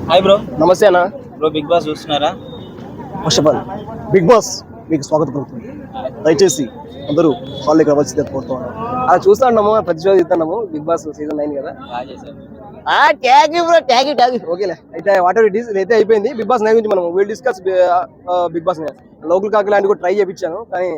Hi bro. నమస్తే అన్న. Bro Big Boss చూస్తున్నారా? First of all Big Boss మీకు స్వాగతం పలుకుతుంది. దయచేసి అందరూ హాల్లోకి రావాల్సిందే కోరుతున్నాను. అలా చూస్తా ఉన్నాము, ప్రతి షో చూస్తున్నాము. బిగ్ బాస్ సీజన్ 9 కదా. బాగా చేశారు. ఓకేలే అయితే వాట్ ఎవర్ ఇట్ ఈస్ అయితే అయిపోయింది. బిగ్ బాస్ 9 గురించి మనం will discuss Big Boss. Local కాకి లాంటి కూడా ట్రై చేయించాను కానీ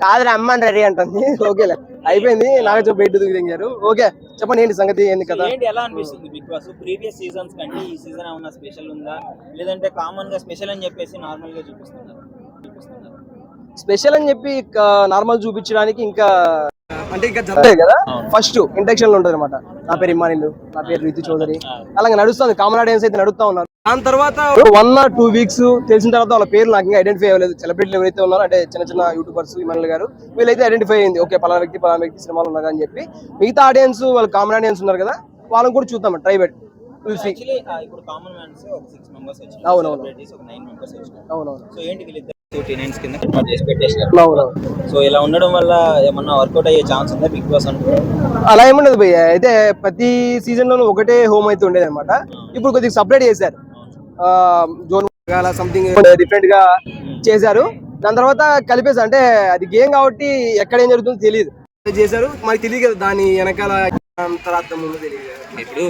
కాదు అమ్మని రెడీ అంటుంది. ఓకేలే అయిపోయింది. నాగార్జున బయట దిగారు. ఓకే చెప్పండి ఏంటి సంగతి, ఏంది కదా? ఏంటి ఎలా అనిపిస్తుంది బిగ్ బాస్ ప్రీవియస్ సీజన్స్ కంటే ఈ సీజన్ ఏమన్నా స్పెషల్ ఉందా, లేదంటే కామన్ గా స్పెషల్ అని చెప్పేసి నార్మల్ గా చూపిస్తున్నారు? స్పెషల్ అని చెప్పి నార్మల్ చూపించడానికి ఇంకా అంటే ఇంకా జరగలేదు కదా. ఫస్ట్ ఇంటెక్షన్ లో ఉంటుంది అనమాట. నా పేరు ఇమ్మానిల్, నా పేరు రితు చౌదరి, అలాగే నడుస్తుంది. కామన్ ఆడియన్స్ అయితే నడుస్తా ఉన్నారు. దాని తర్వాత 1 or 2 వీక్స్ తెలిసిన తర్వాత వాళ్ళ పేరు నాకు ఇంకా ఐడెంటిఫై అవ్వలేదు. సెలబ్రిటీలు ఎవరైతే ఉన్నారో అంటే చిన్న చిన్న యూట్యూబర్స్ ఇమ్మానిల్ గారు వీళ్ళైతే ఐడెంటిఫై అయింది. ఓకే పలానా వ్యక్తి సినిమాలు ఉన్నారు అని చెప్పి. మిగతా ఆడియన్స్ వాళ్ళు కామన్ ఆడియన్స్ ఉన్నారు కదా, వాళ్ళని కూడా చూద్దాం ట్రై పెట్టి. ఇప్పుడు కామన్ మ్యాన్స్ ఒక 6 మెంబర్స్ వచ్చారు. అవునవును ఒక 9 మెంబర్స్ వచ్చారు. అవునవును. సో ఏంటి వీళ్ళిద్దరు టీనైన్స్ కింద కన్వర్ట్ చేసి పెట్టేశారు. సో ఇలా ఉండడం వల్ల ఏమన్నా వర్కౌట్ అయ్యే ఛాన్స్ ఉందా బిగ్ బాస్ అనుకుంటున్నారు? అలా ఏముండదు భయ్య. అయితే ప్రతి సీజన్ లోనూ ఒకటే హోమ్ అయితే ఉండేది అనమాట. ఇప్పుడు కొద్దిగా సపరేట్ చేశారు. జోన్ సంథింగ్ డిఫరెంట్ గా చేశారు. దాని తర్వాత కలిపేశారు. అంటే అది గేమ్ కాబట్టి ఎక్కడ ఏం జరుగుతుందో తెలియదు చేశారు. మనకి తెలియదు కదా దాని వెనకాల అంతరార్థం ఉందో తెలియదు. ఇప్పుడు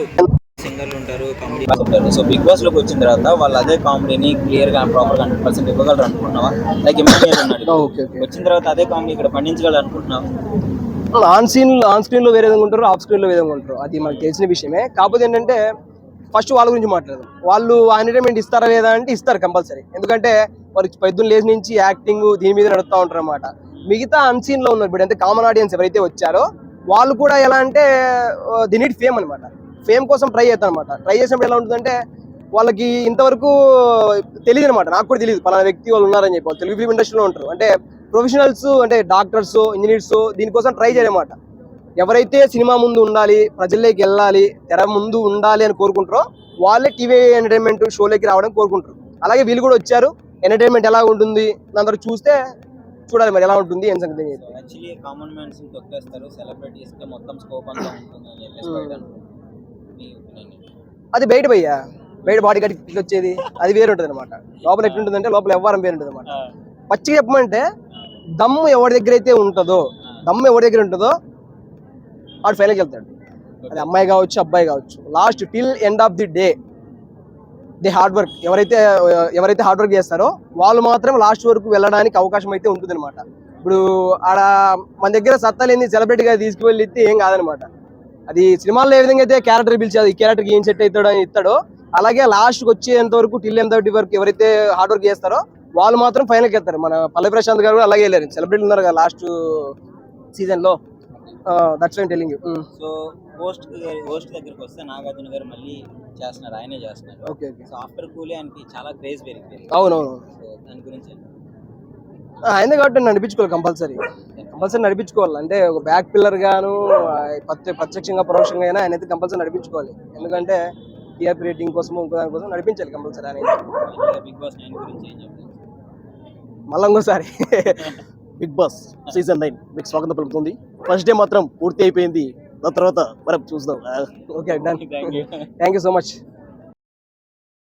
సింగర్లు ఉంటారు, కామెడీ ఉంటారు. సో బిగ్ బాస్ లోకి వచ్చిన తర్వాత వాళ్ళు అదే కామెడీని క్లియర్ గా ప్రాపర్ గా 100% ఇవ్వగలరు అనుకుంటున్నావా? లైక్ ఇమాన్యుయల్ ఉన్నాడు, వచ్చిన తర్వాత అదే కామెడీ ఇక్కడ పండించగలరు అనుకుంటున్నావా? ఆన్ స్క్రీన్ లో వేరే విధంగా ఉంటారు, ఆఫ్ స్క్రీన్ లో వేరే విధంగా ఉంటారు. అది మనకు తెలిసిన విషయమే. కాకపోతే ఏంటంటే ఫస్ట్ వాళ్ళ గురించి మాట్లాడదాం. వాళ్ళు ఎంటర్టైన్మెంట్ ఇస్తారా లేదా అంటే ఇస్తారు కంపల్సరీ. ఎందుకంటే వాళ్ళకి పొద్దున్న లేచి నుంచి యాక్టింగ్ దీని మీద నడుస్తూ ఉంటారు అనమాట. మిగతా అన్సీన్ లో ఉన్నారు ఇప్పుడు అంటే కామన్ ఆడియన్స్ ఎవరైతే వచ్చారో వాళ్ళు కూడా ఎలా అంటే ది నీడ్ ఫేమ్ అనమాట. ఫేమ్ కోసం ట్రై చేస్తాను అనమాట. ట్రై చేసినప్పుడు ఎలా ఉంటుందంటే వాళ్ళకి ఇంతవరకు తెలియదు అనమాట. నాకు కూడా తెలియదు పలానా వ్యక్తి వాళ్ళు ఉన్నారని చెప్పి. తెలుగు ఫిల్మ్ ఇండస్ట్రీలో ఉంటారు అంటే ప్రొఫెషనల్స్, అంటే డాక్టర్స్, ఇంజనీర్స్ దీనికోసం ట్రై చేయనమాట. ఎవరైతే సినిమా ముందు ఉండాలి, ప్రజల్లోకి వెళ్ళాలి, తెర ముందు ఉండాలి అని కోరుకుంటారో వాళ్ళే టీవీ ఎంటర్టైన్మెంట్ షోలోకి రావడం కోరుకుంటారు. అలాగే వీళ్ళు కూడా వచ్చారు. ఎంటర్టైన్మెంట్ ఎలా ఉంటుంది అందరూ చూస్తే చూడాలి మరి ఎలా ఉంటుంది ఏం సంగతి. యాక్చువల్లీ కామన్ మ్యాన్స్ తొక్కేస్తారు, సెలబ్రిటీస్ కి మొత్తం స్కోప్ అంతా ఉంటుంది. అది బయట భయ్యా, బయట బాడీ కట్టి వచ్చేది అది వేరు ఉంటుంది అనమాట. లోపల ఎట్లుంటుందంటే లోపల వ్యవహారం వేరు ఉంటుంది అనమాట. పచ్చిగా చెప్పమంటే దమ్ము ఎవరి దగ్గర అయితే ఉంటుందో, వాడు ఫైనల్కి వెళ్తాడు. అది అమ్మాయి కావచ్చు, అబ్బాయి కావచ్చు. Last till end of the day the hard work ఎవరైతే హార్డ్ వర్క్ చేస్తారో వాళ్ళు మాత్రం లాస్ట్ వరకు వెళ్ళడానికి అవకాశం అయితే ఉంటుంది అనమాట. ఇప్పుడు ఆడ మన దగ్గర సత్తా లేని సెలబ్రిటీగా తీసుకువెళ్ళి ఇస్తే ఏం కాదనమాట. అది సినిమాల్లో ఏ విధంగా అయితే క్యారెక్టర్ పిలిచారు, ఈ క్యారెక్టర్కి ఏం సెట్ అవుతాడో అని ఇస్తాడో అలాగే లాస్ట్కి వచ్చేంత వరకు till end of the work ఎవరైతే హార్డ్ వర్క్ చేస్తారో వాళ్ళు మాత్రం ఫైనల్కి వెళ్తారు. మన పల్లవి ప్రశాంత్ గారు కూడా అలాగే వెళ్ళారు. సెలబ్రిటీ ఉన్నారు కదా లాస్ట్ సీజన్ లో. That's why telling you. So host దగ్గరికి వస్తే నాగార్జున గారు మళ్ళీ చేస్తున్నారు, ఆయనే చేస్తున్నారు. ఓకే. సో ఆఫ్టర్ కూలీ ఆయనకి చాలా క్రేజ్ పెరిగింది. అవునవును. సో దాని గురించి ఆయన కాబట్టి నడిపించుకోవాలి, కంపల్సరీ నడిపించుకోవాలి. అంటే ఒక బ్యాక్ పిల్లర్ గాను ప్రత్యక్షంగా పరోక్షంగా అయినా ఆయన అయితే కంపల్సరీ నడిపించుకోవాలి. ఎందుకంటే టీఆర్పీ రేటింగ్ కోసం ఇంకో దానికోసం నడిపించాలి కంపల్సరీ. ఆయన బిగ్ బాస్ 9 గురించి ఏం చెప్తారు? మళ్ళీ ఇంకోసారి బిగ్ బాస్ సీజన్ 9 మీకు స్వాగతం పలుకుతుంది. ఫస్ట్ డే మాత్రం పూర్తి అయిపోయింది. దాని తర్వాత మనం చూద్దాం. Okay, done. Thank you so much.